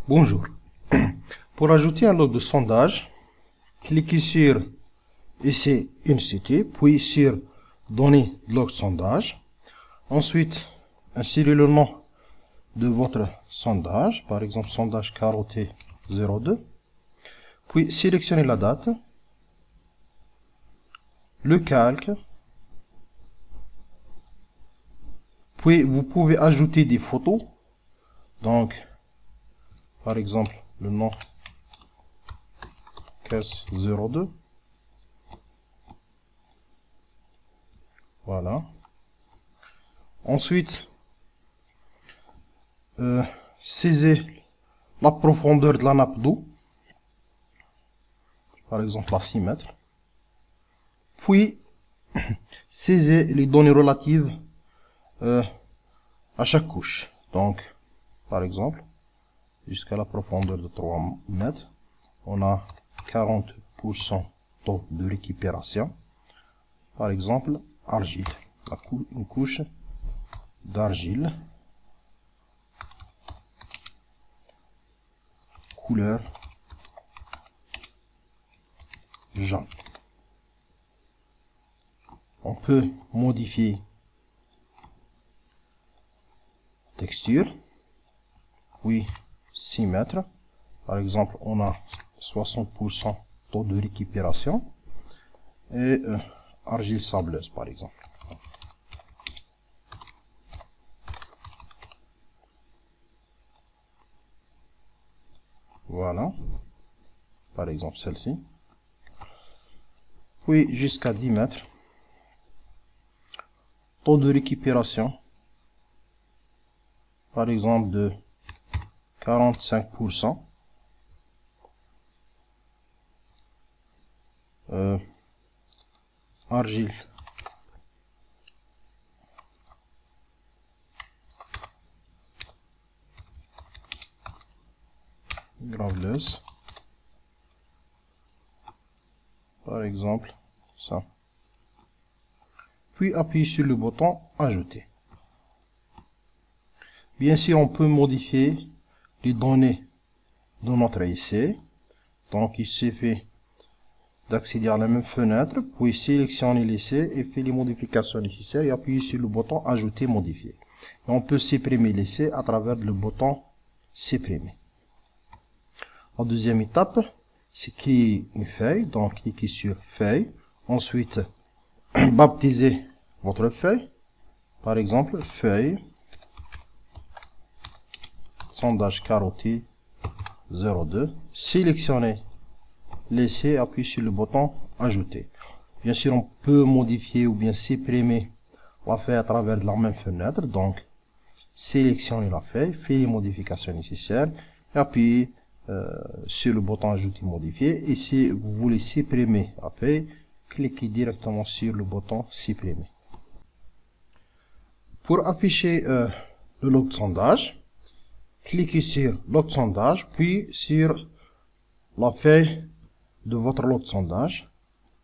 Bonjour. Pour ajouter un log de sondage, cliquez sur Essai Unicité, puis sur Données log sondage. Ensuite, insérez le nom de votre sondage, par exemple sondage carotté 02. Puis sélectionnez la date, le calque. Puis vous pouvez ajouter des photos. Donc, par exemple, le nom caisse 02. Voilà. Ensuite, saisissez la profondeur de la nappe d'eau. Par exemple, à 6 mètres. Puis, saisissez les données relatives à chaque couche. Donc, par exemple, jusqu'à la profondeur de 3 mètres, on a 40% taux de récupération. Par exemple, argile, une couche d'argile, couleur jaune. On peut modifier texture, oui, 6 mètres. Par exemple, on a 60% taux de récupération et argile sableuse, par exemple. Voilà, par exemple celle-ci. Puis jusqu'à 10 mètres. Taux de récupération, par exemple de 45%. Argile graveleuse, par exemple ça. Puis appuyez sur le bouton ajouter. Bien sûr, on peut modifier les données de notre essai. Donc il suffit d'accéder à la même fenêtre, puis sélectionner l'essai et faire les modifications nécessaires et appuyer sur le bouton ajouter modifier. Et on peut supprimer l'essai à travers le bouton supprimer. La deuxième étape, c'est créer une feuille. Donc cliquez sur feuille. Ensuite, baptisez votre feuille. Par exemple, feuille sondage carotté 02. Sélectionnez l'essai, appuyez sur le bouton ajouter. Bien sûr, on peut modifier ou bien supprimer la feuille à travers la même fenêtre. Donc, sélectionnez la feuille, faites les modifications nécessaires et appuyez sur le bouton ajouter modifier. Et si vous voulez supprimer la feuille, cliquez directement sur le bouton supprimer. Pour afficher le log de sondage, cliquez sur log de sondage, puis sur la feuille de votre log de sondage.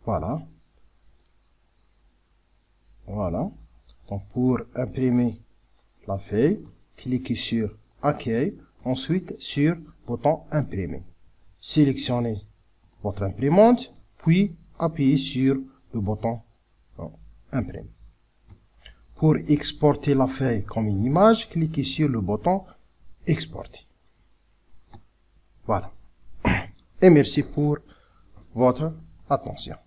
Voilà. Voilà. Donc pour imprimer la feuille, cliquez sur accueil, ensuite sur bouton imprimer. Sélectionnez votre imprimante, puis appuyez sur le bouton imprimer. Pour exporter la feuille comme une image, cliquez sur le bouton exporter. Voilà. Et merci pour votre attention.